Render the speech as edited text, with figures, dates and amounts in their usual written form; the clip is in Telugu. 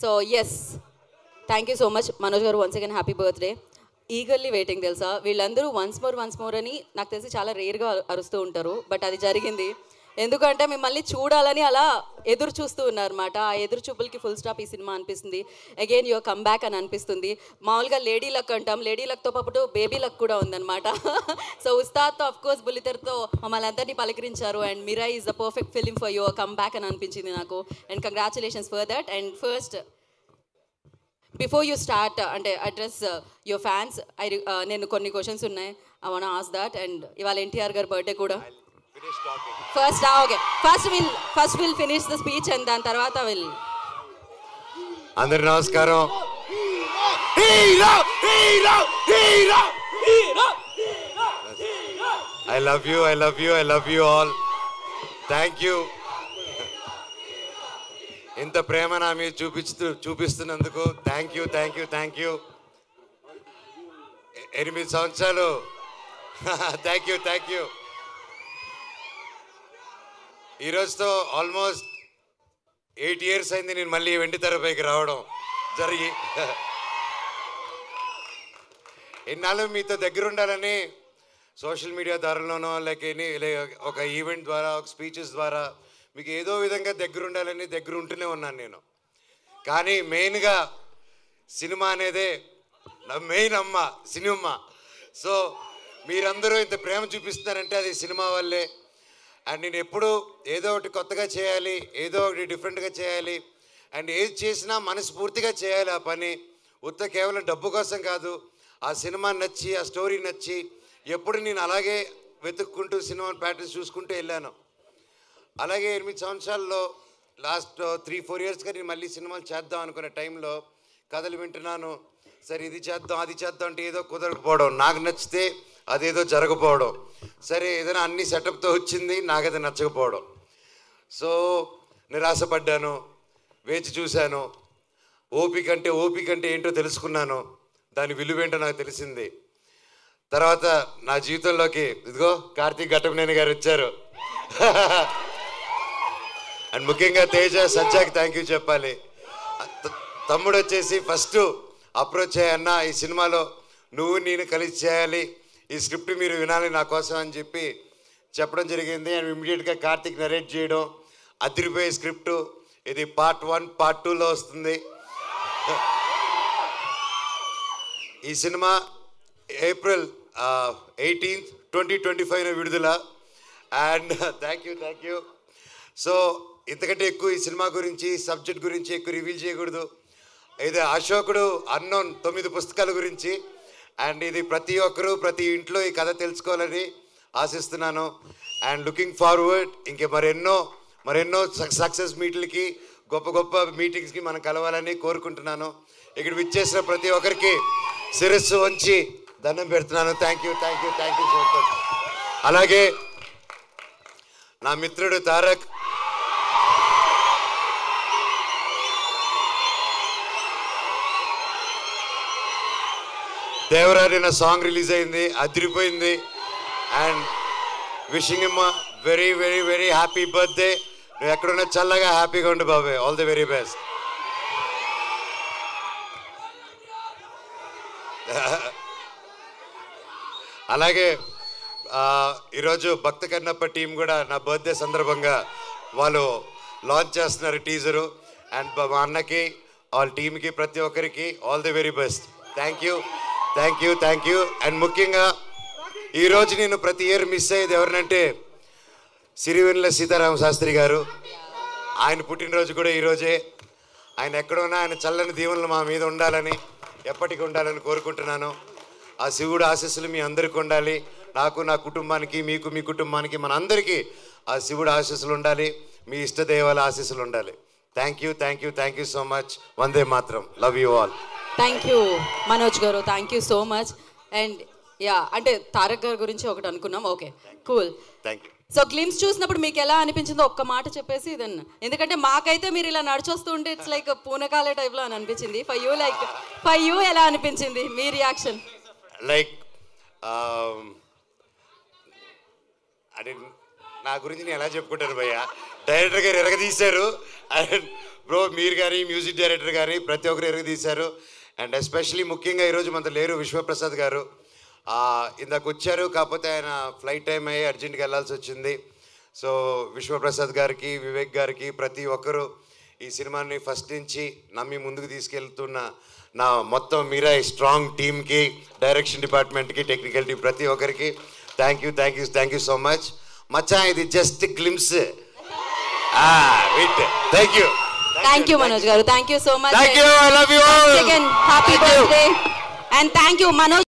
So yes, thank you so much Manoj garu. Once again happy birthday. Eagerly waiting తెలుసా, వీళ్ళందరూ వన్స్ మోర్ అని నాకు తెలిసి చాలా రేర్గా అరుస్తూ ఉంటారు, బట్ అది జరిగింది. ఎందుకంటే మిమ్మల్ని చూడాలని అలా ఎదురు చూస్తూ ఉన్నారన్నమాట. ఆ ఎదురు చూపులకి ఫుల్ స్టాప్ ఈ సినిమా అనిపిస్తుంది. అగైన్ యువర్ కమ్ బ్యాక్ అని అనిపిస్తుంది. మామూలుగా లేడీ లక్ అంటాం, లేడీ లక్తో పాటు బేబీ లక్ కూడా ఉందన్నమాట. సో ఉస్తాద్తో ఆఫ్ కోర్స్ బుల్లితెరతో మమ్మల్ని అందరినీ పలకరించారు. And Mirai is the perfect film for your come back అని అనిపించింది నాకు. And congratulations for that. And first before you start అంటే అడ్రస్ యువర్ ఫ్యాన్స్, నేను కొన్ని క్వశ్చన్స్ ఉన్నాయి, I want ask that. And ఇవాళ ఎన్టీఆర్ గారి బర్త్డే కూడా. First will finish the speech and దాని తర్వాత విల్. అందరికి నమస్కారం. I love you all. Thank you. ఇంత ప్రేమ నా మీద చూపిస్తున్నందుకు థ్యాంక్ యూ. 8 సంవత్సరాలు. Thank you. ఈరోజుతో ఆల్మోస్ట్ 8 years అయింది నేను మళ్ళీ వెండి తెరపైకి రావడం జరిగి. ఎన్నాళ్ళు మీతో దగ్గర ఉండాలని సోషల్ మీడియా ద్వారాలోనో ఒక ఈవెంట్ ద్వారా, ఒక స్పీచెస్ ద్వారా మీకు ఏదో విధంగా దగ్గర ఉండాలని దగ్గర ఉంటూనే ఉన్నాను నేను. కానీ మెయిన్గా సినిమా అనేదే నా మెయిన్ అమ్మ, సినిమా. సో మీరందరూ ఇంత ప్రేమ చూపిస్తున్నారంటే అది సినిమా వల్లే. అండ్ నేను ఎప్పుడు ఏదో ఒకటి కొత్తగా చేయాలి, ఏదో ఒకటి డిఫరెంట్గా చేయాలి, అండ్ ఏది చేసినా మనస్ఫూర్తిగా చేయాలి ఆ పని. కేవలం డబ్బు కోసం కాదు. ఆ సినిమా నచ్చి, ఆ స్టోరీ నచ్చి ఎప్పుడు నేను అలాగే వెతుక్కుంటూ సినిమా ప్యాటర్న్స్ చూసుకుంటూ వెళ్ళాను. అలాగే 8 సంవత్సరాల్లో లాస్ట్ 3-4 yearsగా నేను మళ్ళీ సినిమాలు చేద్దాం అనుకునే టైంలో కథలు వింటున్నాను. సరే ఇది చేద్దాం, అది చేద్దాం అంటే ఏదో కుదరకపోవడం, నాకు నచ్చితే అదేదో జరగకపోవడం. సరే ఏదైనా అన్ని సెటప్తో వచ్చింది, నాకది నచ్చకపోవడం. సో నిరాశపడ్డాను, వేచి చూశాను. ఓపిక అంటే ఏంటో తెలుసుకున్నాను. దాని విలువేంటో నాకు తెలిసింది. తర్వాత నా జీవితంలోకి ఇదిగో కార్తీక్ ఘట్టమనేని గారు వచ్చారు. అండ్ ముఖ్యంగా తేజ, సజ్జాకి థ్యాంక్ యూ చెప్పాలి. తమ్ముడు వచ్చేసి ఫస్ట్ అప్రోచ్ అయ్యన్న, ఈ సినిమాలో నువ్వు నేను కలిసి చేయాలి, ఈ స్క్రిప్ట్ మీరు వినాలి నా కోసం అని చెప్పి చెప్పడం జరిగింది. అండ్ ఇమ్మీడియట్గా కార్తీక్ నరేట్ చేయడం, అదిరిపోయే స్క్రిప్టు. ఇది Part 1, Part 2లో వస్తుంది. ఈ సినిమా April 18th, 2025 విడుదల. And thank you. సో ఇంతకంటే ఎక్కువ ఈ సినిమా గురించి, సబ్జెక్ట్ గురించి ఎక్కువ రివీల్ చేయకూడదు. ఇది అశోకుడు అన్నోన్ 9 పుస్తకాల గురించి. అండ్ ఇది ప్రతి ఒక్కరూ ప్రతి ఇంట్లో ఈ కథ తెలుసుకోవాలని ఆశిస్తున్నాను. అండ్ లుకింగ్ ఫార్వర్డ్ ఇంకే మరెన్నో సక్సెస్ మీట్లకి, గొప్ప మీటింగ్స్కి మనం కలవాలని కోరుకుంటున్నాను. ఇక్కడ విచ్చేసిన ప్రతి ఒక్కరికి శిరస్సు వంచి దండం పెడుతున్నాను. Thank you so much. అలాగే నా మిత్రుడు తారక్, దేవరారి నా సాంగ్ రిలీజ్ అయింది, అదిరిపోయింది. And wishing him very happy birthday. నువ్వు ఎక్కడున్నా చల్లగా హ్యాపీగా ఉండు బాబాయ్. All the very best. అలాగే ఈరోజు భక్త కన్నప్ప టీం కూడా నా బర్త్డే సందర్భంగా వాళ్ళు లాంచ్ చేస్తున్నారు టీజరు. అండ్ మా అన్నకి, వాళ్ళ టీంకి, ప్రతి ఒక్కరికి all the very best. Thank you. And ముఖ్యంగా ఈరోజు నేను ప్రతి ఇయర్ మిస్ అయ్యేది ఎవరినంటే సిరివెన్నెల సీతారామ శాస్త్రి గారు. ఆయన పుట్టినరోజు కూడా ఈరోజే. ఆయన ఎక్కడున్నా ఆయన చల్లని దీవెనలు మా మీద ఉండాలని, ఎప్పటికీ ఉండాలని కోరుకుంటున్నాను. ఆ శివుడు ఆశీస్సులు మీ అందరికీ ఉండాలి. నాకు, నా కుటుంబానికి, మీకు, మీ కుటుంబానికి, మన అందరికీ ఆ శివుడు ఆశీస్సులు ఉండాలి. మీ ఇష్టదేవాల ఆశీస్సులు ఉండాలి. Thank you so much. వందే మాత్రం. Love you all. Thank you Manoj garu, thank you so much. And yeah, అంటే తారక్ గారి గురించి ఒకటి అనుకున్నాం. Okay, cool. Thank you. So glimpse చూసినప్పుడు మీకు ఎలా అనిపించిందో ఒక్క మాట చెప్పేసి ఇదన్న. ఎందుకంటే మాకైతే మీరు ఇలా నడిచొస్తూ ఉంటే ఇట్స్ లైక్ పూనకాలే టైప్లో అని అనిపించింది. ఫర్ యూ ఎలా అనిపించింది మీ రియాక్షన్? లైక్ అంటే నా గురించి నేను ఎలా చెప్పుకుంటాను భయ్య. డైరెక్టర్ గారు ఎరగదీశారు. అండ్ బ్రో మీరు కానీ మ్యూజిక్ డైరెక్టర్ కానీ ప్రతి ఒక్కరు ఎరుగు తీశారు. అండ్ ఎస్పెషలీ ముఖ్యంగా ఈరోజు మనతో లేరు విశ్వప్రసాద్ గారు. ఇందాక వచ్చారు, కాకపోతే ఆయన ఫ్లైట్ టైం అయ్యి అర్జెంట్గా వెళ్ళాల్సి వచ్చింది. సో విశ్వప్రసాద్ గారికి, వివేక్ గారికి, ప్రతి ఒక్కరు ఈ సినిమాని ఫస్ట్ నుంచి నమ్మి ముందుకు తీసుకెళ్తున్న నా మొత్తం మీరా స్ట్రాంగ్ టీమ్కి, డైరెక్షన్ డిపార్ట్మెంట్కి, టెక్నికల్ టీం ప్రతి ఒక్కరికి థ్యాంక్ యూ సో మచ్. మచ్చా ఇది just glimpse. Thank you Manoj garu, thank you so much. I love you all. Happy birthday and thank you Manoj.